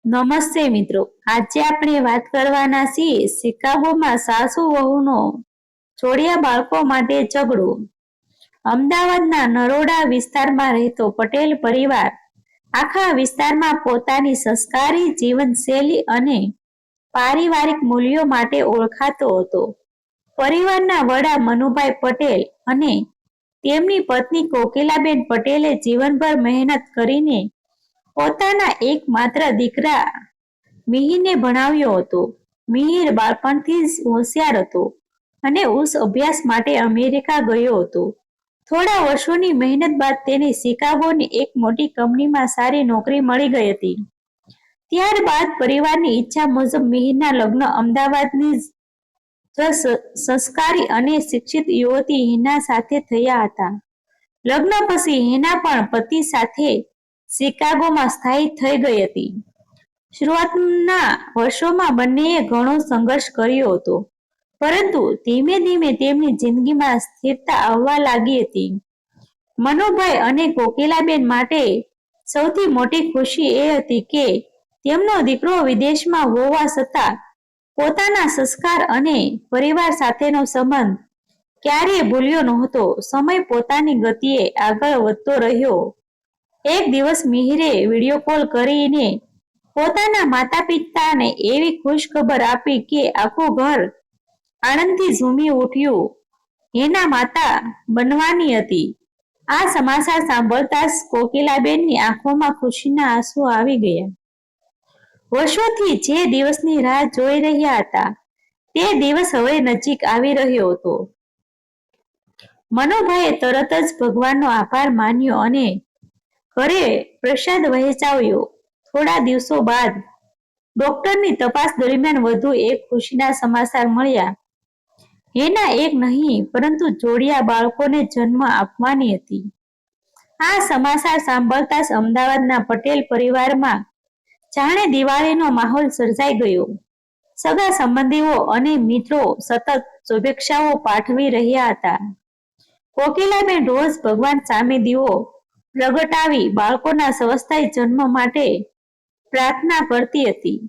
નમસ્તે મિત્રો, આજે આપણે વાત કરવાના છીએ શિકાગોમાં સાસુ વહુનો જોડિયા બાળકો માટે ઝઘડો. અમદાવાદના નરોડા વિસ્તારમાં રહેતો પટેલ પરિવાર આખા વિસ્તારમાં પોતાની સંસ્કારી જીવનશૈલી અને પારિવારિક મૂલ્યો માટે ઓળખાતો હતો. પરિવારના વડા મનુભાઈ પટેલ અને તેમની પત્ની કોકિલાબેન પટેલે જીવનભર મહેનત કરીને પોતાના એકમાત્ર દીકરા મિહિરને ભણાવ્યો હતો. મિહિર બાળપણથી જ હોશિયાર હતો અને ઉચ્ચ અભ્યાસ માટે અમેરિકા ગયો હતો. થોડા વર્ષોની મહેનત બાદ તેને શિકાગોની એક મોટી કંપનીમાં સારી નોકરી મળી ગઈ હતી. ત્યારબાદ પરિવારની ઈચ્છા મુજબ મિહિરના લગ્ન અમદાવાદની જ સંસ્કારી અને શિક્ષિત યુવતી હિના સાથે થયા હતા. લગ્ન પછી હિના પણ પતિ સાથે શિકાગોમાં સ્થાયી થઈ ગઈ હતી. શરૂઆતના વર્ષોમાં બંનેએ ઘણો સંઘર્ષ કર્યો હતો, પરંતુ ધીમે ધીમે તેમની જિંદગીમાં સ્થિરતા આવવા લાગી હતી. મનુભાઈ અને કોકિલાબેન માટે સૌથી મોટી ખુશી એ હતી કે તેમનો દીકરો વિદેશમાં હોવા છતાં પોતાના સંસ્કાર અને પરિવાર સાથેનો સંબંધ ક્યારેય ભૂલ્યો નહોતો. સમય પોતાની ગતિએ આગળ વધતો રહ્યો. એક દિવસ મિહિરે વિડીયો કોલ કરીને પોતાના માતા પિતાને એવી ખુશખબર આપી કે આખું ઘર આનંદથી ઝૂમી ઉઠ્યું. એના માતા બનવાની હતી. આ સમાચાર સાંભળતા જ કોકિલાબેનની આંખોમાં ખુશીના આંસુ આવી ગયા. વર્ષોથી જે દિવસની રાહ જોઈ રહ્યા હતા તે દિવસ હવે નજીક આવી રહ્યો હતો. મનુભાઈએ તરત જ ભગવાનનો આભાર માન્યો અને ઘરે પ્રસાદ વહેંચાવ્યો. થોડા દિવસો બાદ ડોક્ટરની તપાસ દરમિયાન વધુ એક ખુશીના સમાચાર મળ્યા. હિના એક નહીં પરંતુ જોડિયા બાળકોને જન્મ આપવાની હતી. આ સમાચાર સાંભળતા જ અમદાવાદના પટેલ પરિવારમાં જાણે દિવાળીનો માહોલ સર્જાઈ ગયો. સગા સંબંધીઓ અને મિત્રો સતત શુભેચ્છાઓ પાઠવી રહ્યા હતા. કોકિલાબેન રોજ ભગવાન સામે દીવો પ્રગટાવી બાળકોના સ્વસ્થાયી જન્મ માટે પ્રાર્થના કરતી હતી.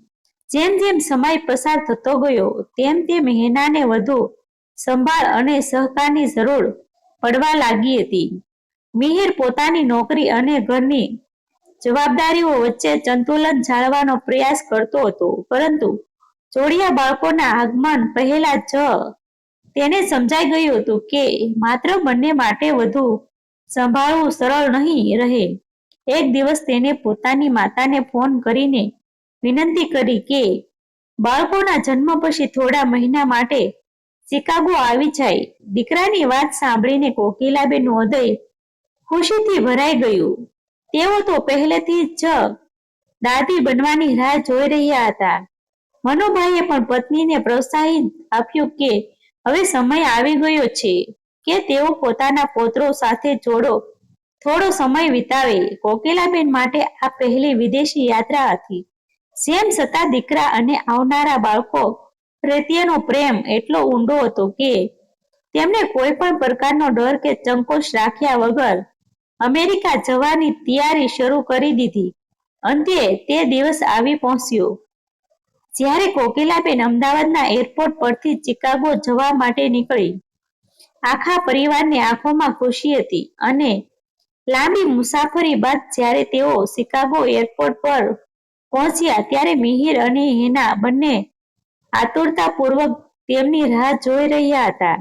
જેમ જેમ સમય પસાર થતો ગયો તેમ તેમ હિનાને વધુ સંભાળ અને સહકારની જરૂર પડવા લાગી હતી. મિહિર પોતાની નોકરી અને ઘરની જવાબદારીઓ વચ્ચે સંતુલન જાળવવાનો પ્રયાસ કરતો હતો, પરંતુ જોડિયા બાળકોના આગમન પહેલા જ તેને સમજાઈ ગયું હતું કે માત્ર બંને માટે વધુ સંભાળવું સરળ નહીં રહે. એક દિવસ તેને પોતાની માતાને ફોન કરીને વિનંતી કરી કે બાળકોના જન્મ પછી થોડા મહિના માટે શિકાગો આવી જાય. દીકરાની વાત સાંભળીને કોકિલાબેનનું હૃદય ખુશીથી ભરાઈ ગયું. તેઓ તો પહેલેથી જ દાદી બનવાની રાહ જોઈ રહ્યા હતા. મનુભાઈએ પણ પત્નીને પ્રોત્સાહન આપ્યું કે હવે સમય આવી ગયો છે કે તેઓ પોતાના પૌત્રો સાથે થોડો સમય વિતાવે. કોકિલાબેન માટે આ પહેલી વિદેશી યાત્રા હતી. જેમ છતાં દીકરા અને આવનારા બાળકો પ્રત્યેનો પ્રેમ એટલો ઊંડો હતો કે તેમણે કોઈ પણ પ્રકારનો ડર કે સંકોચ રાખ્યા વગર અમેરિકા જવાની તૈયારી શરૂ કરી દીધી. અંતે તે દિવસ આવી પહોંચ્યો જ્યારે કોકિલાબેન અમદાવાદના એરપોર્ટ પરથી શિકાગો જવા માટે નીકળી. આખા પરિવારની આંખોમાં ખુશી હતી અને લાંબી મુસાફરી બાદ જ્યારે તેઓ શિકાગો એરપોર્ટ પર પહોંચ્યા ત્યારે મિહિર અને હિના બંને આતુરતાપૂર્વક તેમની રાહ જોઈ રહ્યા હતા.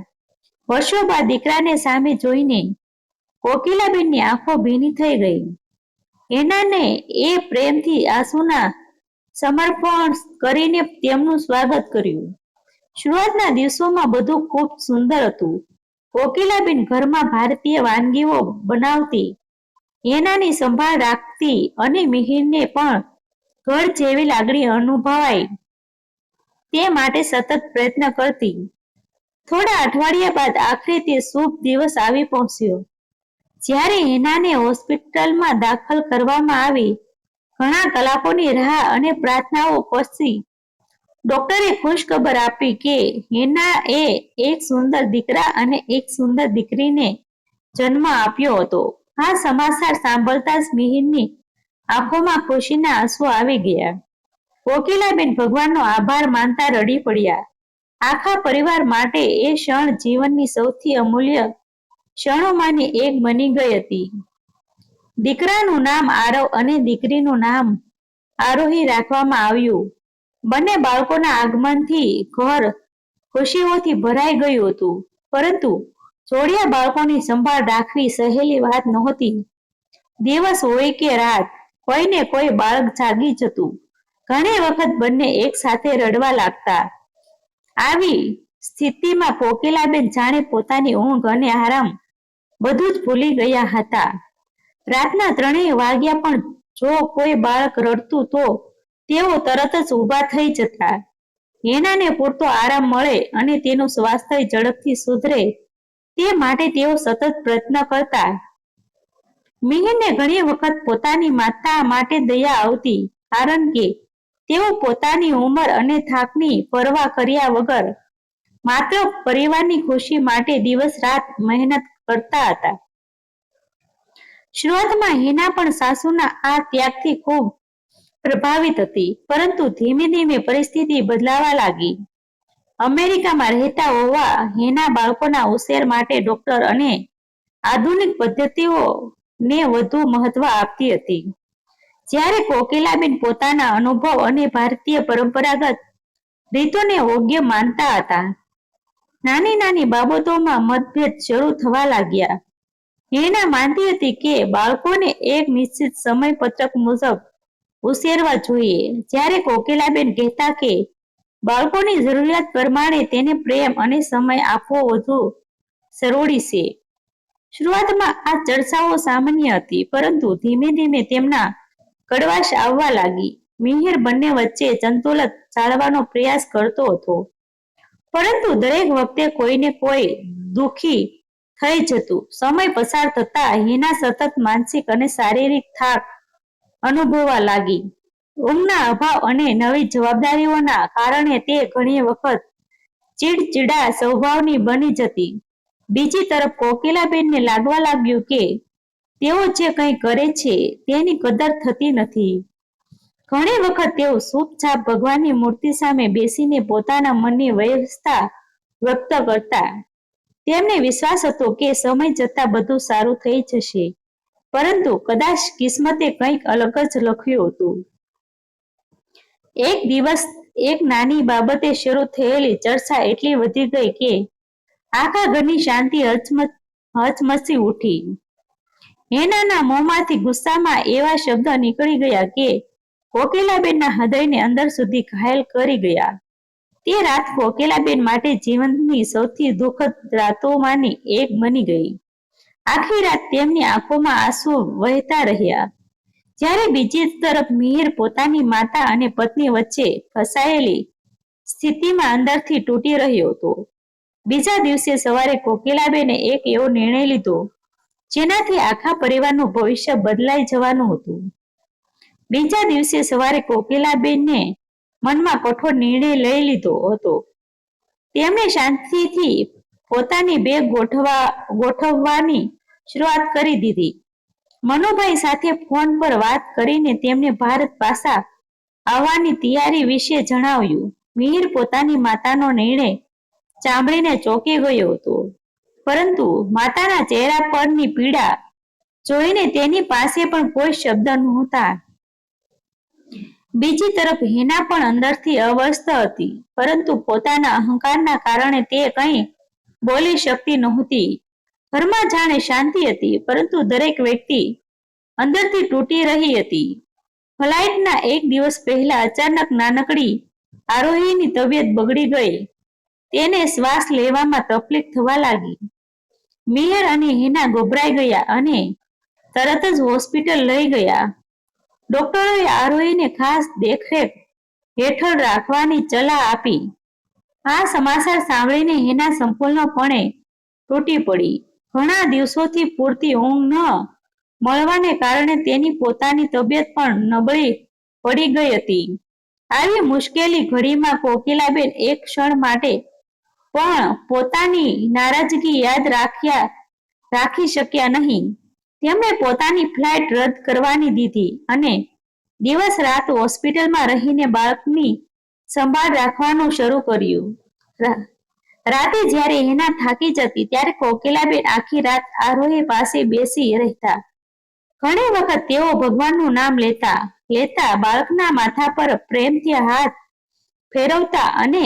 વર્ષો બાદ દીકરાને સામે જોઈને કોકિલાબેનની આંખો ભીની થઈ ગઈ. હિનાને એ પ્રેમથી આંસુના સમર્પણ કરીને તેમનું સ્વાગત કર્યું. શરૂઆતના દિવસોમાં બધું ખૂબ સુંદર હતું. કોકિલાબેન ઘરમાં ભારતીય વાનગીઓ બનાવતી, હિનાની સંભાળ રાખતી અને મિહિરને પણ ઘર જેવી લાગણી અનુભવાય તે માટે સતત પ્રયત્ન કરતી. થોડા અઠવાડિયા બાદ આખરે તે શુભ દિવસ આવી પહોંચ્યો જ્યારે હિનાને હોસ્પિટલમાં દાખલ કરવામાં આવી. ઘણા કલાકોની રાહ અને પ્રાર્થનાઓ પછી ડોક્ટરે ખુશખબર આપી કે હિનાએ એક સુંદર દીકરા અને એક સુંદર દીકરીને જન્મ આપ્યો હતો. આ સમાચાર સાંભળતા જ મિહિરની આંખોમાં ખુશીના આંસુ આવી ગયા. કોકિલાબેન ભગવાનનો આભાર માનતા રડી પડ્યા. આખા પરિવાર માટે એ ક્ષણ જીવનની સૌથી અમૂલ્ય ક્ષણોમાંની એક બની ગઈ હતી. દીકરાનું નામ આરવ અને દીકરીનું નામ આરોહી રાખવામાં આવ્યું. બંને બાળકોના આગમનથી ઘર ખુશીઓથી ભરાઈ ગયું હતું. પરંતુ જોડિયા બાળકોની સંભાળ રાખવી સહેલી વાત નહોતી. દિવસ હોય કે રાત, કોઈને કોઈ બાળક જાગી જતું. ઘણી વખત બંને એક સાથે રડવા લાગતા. આવી સ્થિતિમાં કોકિલાબેન જાણે પોતાની ઊંઘ અને આરામ બધું જ ભૂલી ગયા હતા. રાતના 3 વાગ્યા પણ જો કોઈ બાળક રડતું તો તેઓ તરત જ ઊભા થઈ જતા. હેનાને પૂરતો આરામ મળે અને તેનું સ્વાસ્થ્ય ઝડપથી સુધરે તે માટે તેઓ સતત પ્રયત્ન કરતા. મિહિરને ઘણી વખત પોતાની માતા માટે દયા આવતી, કારણ કે તેઓ પોતાની ઉંમર અને થાકની પરવા કર્યા વગર માત્ર પરિવારની ખુશી માટે દિવસ રાત મહેનત કરતા હતા. શરૂઆતમાં હિના પણ સાસુના આ ત્યાગથી ખૂબ પ્રભાવિત હતી, પરંતુ ધીમે ધીમે પરિસ્થિતિ બદલાવા લાગી. અમેરિકામાં રહેતા હોવા હિના બાળકોના ઉછેર માટે ડોક્ટર અને આધુનિક પદ્ધતિઓને વધુ મહત્વ આપતી હતી. જ્યારે કોકિલાબેન પોતાના અનુભવ અને ભારતીય પરંપરાગત રીતોને યોગ્ય માનતા હતા. નાની નાની બાબતોમાં મતભેદ શરૂ થવા લાગ્યા. હિના માનતી હતી કે બાળકોને એક નિશ્ચિત સમયપત્રક મુજબ ઉછેરવા જોઈએ, જ્યારે કોકિલાબેન કહેતા કે બાળકોની જરૂરિયાત પ્રમાણે તેને પ્રેમ અને સમય આપવો વધુ જરૂરી છે. શરૂઆતમાં આ ચર્ચાઓ સામાન્ય હતી, પરંતુ ધીમે ધીમે તેમાં કડવાશ આવવા લાગી. મિહિર બંને વચ્ચે સંતુલન જાળવવાનો પ્રયાસ કરતો હતો, પરંતુ દરેક વખતે કોઈને કોઈ દુઃખી થઈ જતું. સમય પસાર થતા હિના સતત માનસિક અને શારીરિક થાક અનુભવવા લાગી. ઊંઘના અભાવ અને નવી જવાબદારીઓના કારણે તે ઘણી વખત ચીડચીડા સ્વભાવની બની જતી. બીજી તરફ કોકિલાબેનને લાગવા લાગ્યું કે તેઓ જે કંઈ કરે છે તેની કદર થતી નથી. ઘણી વખત તેઓ ચૂપચાપ ભગવાનની મૂર્તિ સામે બેસીને પોતાના મનની વ્યવસ્થા વ્યક્ત કરતા. તેમને વિશ્વાસ હતો કે સમય જતાં બધું સારું થઈ જશે, પરંતુ કદાચ કિસ્મતે કંઈક અલગ જ લખ્યું હતું. એક દિવસ એક નાની બાબતે શરૂ થયેલી ચર્ચા એટલી વધી ગઈ કે આખા ઘરની શાંતિ હચમચી ઉઠી. હેનાના મોંમાંથી ગુસ્સામાં એવા શબ્દ નીકળી ગયા કે કોકિલાબેનના હૃદયને અંદર સુધી ઘાયલ કરી ગયા. તે રાત કોકિલાબેન માટે જીવનની સૌથી દુઃખદ રાતોમાંની એક બની ગઈ. આખી રાત તેમની આંખોમાં આંસુ વહેતા રહ્યા. જ્યારે બીજી તરફ મિહિર પોતાની માતા અને પત્ની વચ્ચે ફસાયેલી સ્થિતિમાં અંદરથી તૂટી રહ્યો હતો. બીજા દિવસે સવારે કોકિલાબેને એક એવો નિર્ણય લીધો જેનાથી આખા પરિવારનું ભવિષ્ય બદલાઈ જવાનું હતું. બીજા દિવસે સવારે કોકિલાબેને મનમાં કઠોર નિર્ણય લઈ લીધો હતો. તેમણે શાંતિથી પોતાની બેગ ગોઠવવાની શરૂઆત કરી દીધી. મનુભાઈ સાથે ફોન પર વાત કરીને તેમને ભારત પાછા આવવાની તૈયારી વિશે જણાવ્યું. મિહિર પોતાની માતાનો નિર્ણય સાંભળીને ચોંકી ગયો હતો, પરંતુ માતાના ચહેરા પરની પીડા જોઈને તેની પાસે પણ કોઈ શબ્દ નહોતા. બીજી તરફ હિના પણ અંદરથી અસ્વસ્થ હતી, પરંતુ પોતાના અહંકારના કારણે તે કંઈ બોલી શકતી નહોતી. ઘરમાં જાણે શાંતિ હતી, પરંતુ દરેક વ્યક્તિ અંદરથી તૂટી રહી હતી. ફ્લાઇટના એક દિવસ પહેલા અચાનક નાનકડી આરોહીની તબિયત બગડી ગઈ. તેને શ્વાસ લેવામાં તકલીફ થવા લાગી. મિહિર અને હિના ગભરાઈ ગયા અને તરત જ હોસ્પિટલ લઈ ગયા. ડોક્ટરોએ આરોહીને ખાસ દેખરેખ હેઠળ રાખવાની સલાહ આપી. આ સમાચાર સાંભળીને હિના સંપૂર્ણપણે તૂટી પડી. ઘણા દિવસોથી પૂરતી ઊંઘ ન મળવાને કારણે તેની પોતાની તબિયત પણ નબળી પડી ગઈ હતી. આવી મુશ્કેલી ઘડીમાં કોકિલાબેન એક ક્ષણ માટે પણ પોતાની નારાજગી યાદ રાખી શક્યા નહીં. તેમણે પોતાની ફ્લાઇટ રદ કરવાની દીધી અને દિવસ રાત હોસ્પિટલમાં રહીને બાળકની સંભાળ રાખવાનું શરૂ કર્યું. રાતે જ્યારે હેના થાકી જતી ત્યારે કોકિલાબેન આખી રાત આરોહી પાસે બેસી રહેતા. ઘણી વખત તેઓ ભગવાનનું નામ લેતા બાળકના માથા પર પ્રેમથી હાથ ફેરવતા અને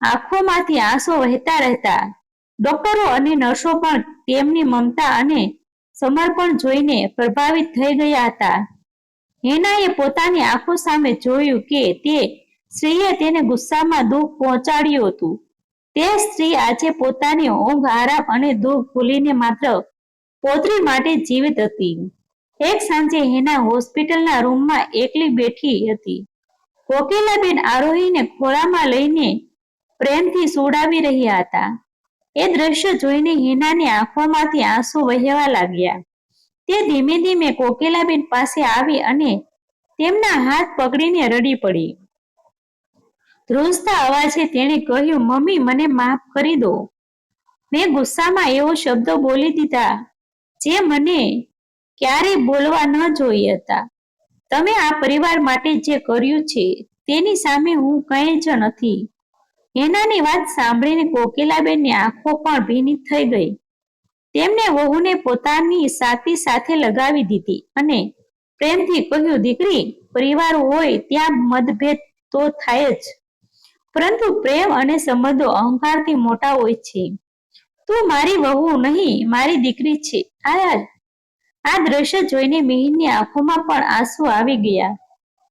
આંખોમાંથી આંસુ વહેતા રહેતા. ડોક્ટરો અને નર્સો પણ તેમની મમતા અને સમર્પણ જોઈને પ્રભાવિત થઈ ગયા હતા. હેનાએ પોતાની આંખો સામે જોયું કે તે સ્ત્રીએ તેને ગુસ્સામાં દુઃખ પહોંચાડ્યું હતું. તે સ્ત્રી આજે પોતાની ઊંઘ, આરામ અને દુઃખ ભૂલીને માત્ર પૌત્રી માટે જીવિત હતી. એક સાંજે હેના હોસ્પિટલના રૂમમાં એકલી બેઠી હતી. કોકિલાબેન આરોહીને ખોળામાં લઈને પ્રેમથી સુવડાવી રહ્યા હતા. એ દ્રશ્ય જોઈને હેનાની આંખોમાંથી આંસુ વહેવા લાગ્યા. તે ધીમે ધીમે કોકિલાબેન પાસે આવી અને તેમના હાથ પકડીને રડી પડી. ધ્રુજતા અવાજે તેણે કહ્યું, મમ્મી, મને માફ કરી દો. મેં ગુસ્સામાં એવો શબ્દો બોલી દીધા જે મને ક્યારેય બોલવા ન જોઈએ હતા. તમે આ પરિવાર માટે જે કર્યું છે તેની સામે હું કંઈ જ નથી. હેનાની વાત સાંભળીને કોકિલાબેનની આંખો પણ ભીની થઈ ગઈ. તેમને વહુને પોતાની છાતી સાથે લગાવી દીધી અને પ્રેમથી કહ્યું, દીકરી, પરિવાર હોય ત્યાં મતભેદ તો થાય જ, પરંતુ પ્રેમ અને સંબંધો અહંકારથી મોટા હોય છે. તું મારી વહુ નહીં, મારી દીકરી છે. આ દ્રશ્ય જોઈને મિહિરની આંખોમાં પણ આંસુ આવી ગયા.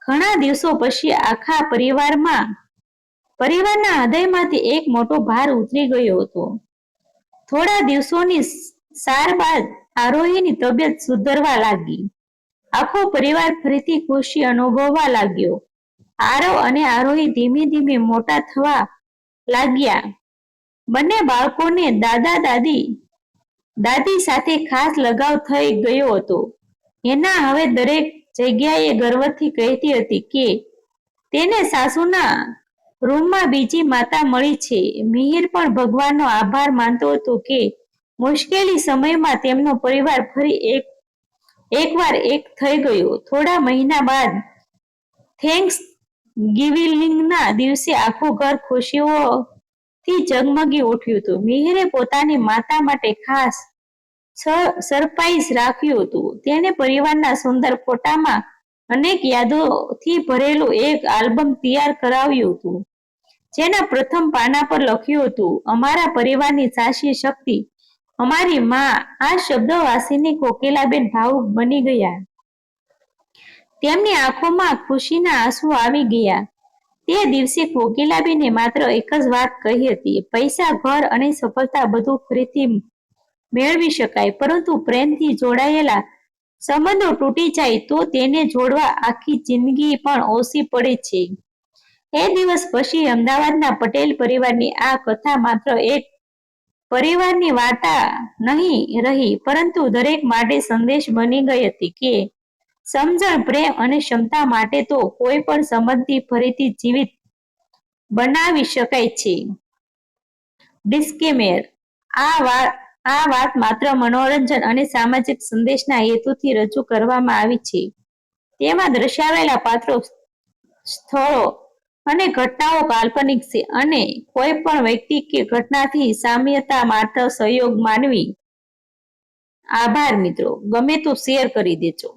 ઘણા દિવસો પછી આખા પરિવારના હૃદયમાંથી એક મોટો ભાર ઉતરી ગયો હતો. થોડા દિવસોની સાર બાદ આરોહીની તબિયત સુધરવા લાગી. આખો પરિવાર ફરીથી ખુશી અનુભવવા લાગ્યો. આરવ અને આરોહી ધીમે ધીમે મોટા થવા લાગ્યા. બંને બાળકોને દાદી સાથે ખાસ લગાવ થઈ ગયો હતો. હેના હવે દરેક જગ્યાએ ગર્વથી કહેતી હતી કે તેને સાસુના રૂમમાં બીજી માતા મળી છે. મિહિર પણ ભગવાનનો આભાર માનતો હતો કે મુશ્કેલી સમયમાં તેમનો પરિવાર ફરી એકવાર એક થઈ ગયો. થોડા મહિના બાદ થેન્ક્સ ગિવિંગના દિવસે આખું ઘર ખુશીઓથી ઝગમગી ઉઠ્યું હતું. મિહિરે પોતાની માતા માટે ખાસ સરપ્રાઈઝ રાખ્યું હતું. તેણે પરિવારના સુંદર ફોટામાં અનેક યાદોથી ભરેલું એક આલ્બમ તૈયાર કરાવ્યું હતું, જેના પ્રથમ પાના પર લખ્યું હતું, અમારા પરિવારની સાચી શક્તિ અમારી માં. આ શબ્દો વાંચીને કોકિલાબેન ભાવુક બની ગયા. તેમની આંખોમાં ખુશીના આંસુ આવી ગયા. તે દિવસે કોકિલાબેને માત્ર એક જ વાત કહી હતી, પૈસા, ઘર અને સફળતા બધું ફરીથી મેળવી શકાય, પરંતુ પ્રેમથી જોડાયેલા સંબંધો તૂટી જાય તો તેને જોડવા આખી જિંદગી પણ ઓછી પડે છે. એ દિવસ પછી અમદાવાદના પટેલ પરિવારની આ કથા માત્ર એક પરિવારની વાર્તા નહીં રહી, પરંતુ દરેક માટે સંદેશ બની ગઈ હતી કે સમજણ, પ્રેમ અને ક્ષમતા માટે તો કોઈ પણ સંબંધથી ફરીથી જીવિત બનાવી શકાય છે. ડિસ્ક્લેમર: આ વાત માત્ર મનોરંજન અને સામાજિક સંદેશના હેતુથી રજૂ કરવામાં આવી છે. તેમાં દર્શાવેલા પાત્રો, સ્થળો અને ઘટનાઓ કાલ્પનિક છે અને કોઈ પણ વ્યક્તિ કે ઘટનાથી સામ્યતા માત્ર સહયોગ માનવી. આભાર મિત્રો. ગમે તો શેર કરી દેજો.